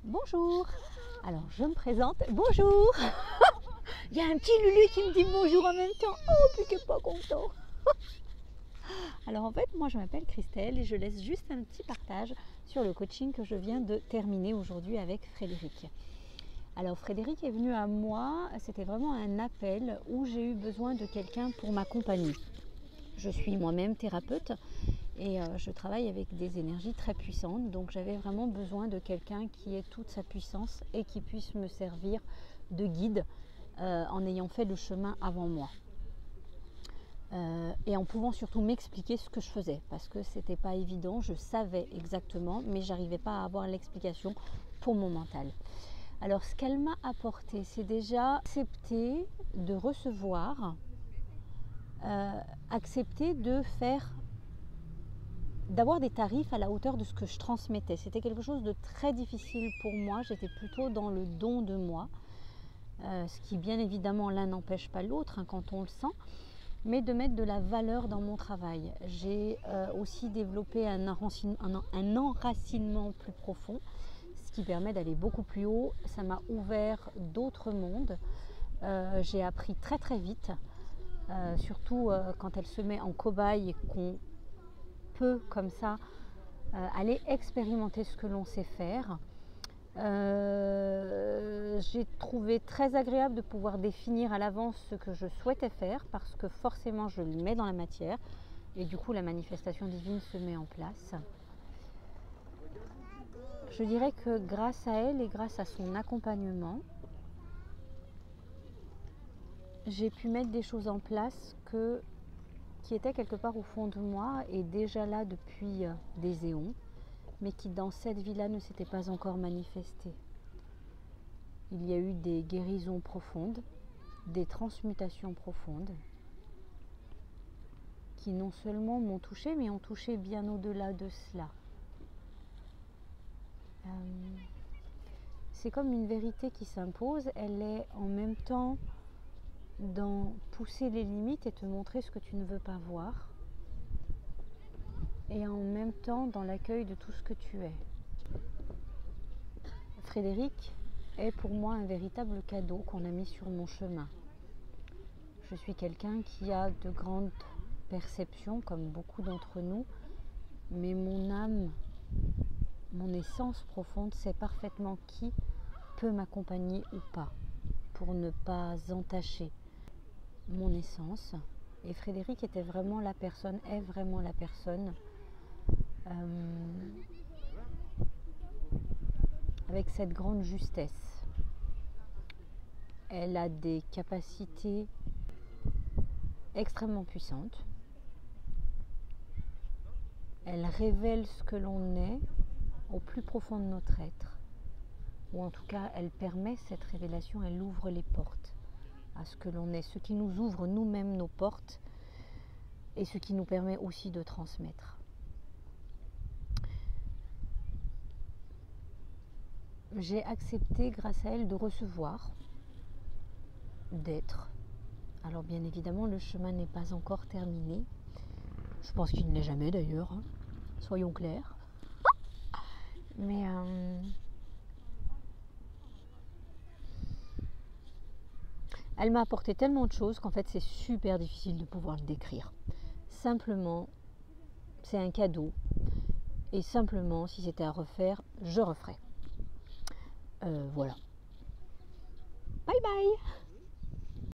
Bonjour. Alors je me présente. Bonjour. Il y a un petit Lulu qui me dit bonjour en même temps. Oh, puis qui n'est pas content. Alors en fait, moi je m'appelle Christelle et je laisse juste un petit partage sur le coaching que je viens de terminer aujourd'hui avec Frédéric. Alors Frédéric est venu à moi, c'était vraiment un appel où j'ai eu besoin de quelqu'un pour m'accompagner. Je suis moi-même thérapeute et je travaille avec des énergies très puissantes, donc j'avais vraiment besoin de quelqu'un qui ait toute sa puissance et qui puisse me servir de guide en ayant fait le chemin avant moi. Et en pouvant surtout m'expliquer ce que je faisais, parce que c'était pas évident, je savais exactement, mais j'arrivais pas à avoir l'explication pour mon mental. Alors ce qu'elle m'a apporté, c'est déjà accepter de recevoir, accepter de faire, d'avoir des tarifs à la hauteur de ce que je transmettais. C'était quelque chose de très difficile pour moi, j'étais plutôt dans le don de moi, ce qui bien évidemment l'un n'empêche pas l'autre quand on le sent, mais de mettre de la valeur dans mon travail. J'ai aussi développé un enracinement plus profond, ce qui permet d'aller beaucoup plus haut. Ça m'a ouvert d'autres mondes. J'ai appris très très vite, surtout quand elle se met en cobaye et qu'on peut comme ça aller expérimenter ce que l'on sait faire. J'ai trouvé très agréable de pouvoir définir à l'avance ce que je souhaitais faire parce que forcément je le mets dans la matière et du coup la manifestation divine se met en place. Je dirais que grâce à elle et grâce à son accompagnement, j'ai pu mettre des choses en place qui étaient quelque part au fond de moi et déjà là depuis des éons, mais qui dans cette vie-là ne s'étaient pas encore manifestées. Il y a eu des guérisons profondes, des transmutations profondes, qui non seulement m'ont touchée, mais ont touché bien au-delà de cela. C'est comme une vérité qui s'impose, elle est en même temps dans pousser les limites et te montrer ce que tu ne veux pas voir, et en même temps dans l'accueil de tout ce que tu es. Frédéric est pour moi un véritable cadeau qu'on a mis sur mon chemin. Je suis quelqu'un qui a de grandes perceptions, comme beaucoup d'entre nous, mais mon âme, mon essence profonde sait parfaitement qui peut m'accompagner ou pas, pour ne pas entacher mon essence. Et Frédéric était vraiment la personne, est vraiment la personne avec cette grande justesse. Elle a des capacités extrêmement puissantes. Elle révèle ce que l'on est au plus profond de notre être. Ou en tout cas, elle permet cette révélation, elle ouvre les portes à ce que l'on est, ce qui nous ouvre nous-mêmes nos portes et ce qui nous permet aussi de transmettre. J'ai accepté grâce à elle de recevoir, d'être. Alors bien évidemment, le chemin n'est pas encore terminé. Je pense qu'il ne l'est jamais d'ailleurs, hein. Soyons clairs. Mais elle m'a apporté tellement de choses qu'en fait c'est super difficile de pouvoir le décrire. Simplement, c'est un cadeau. Et simplement, si c'était à refaire, je referais. Voilà. Bye bye!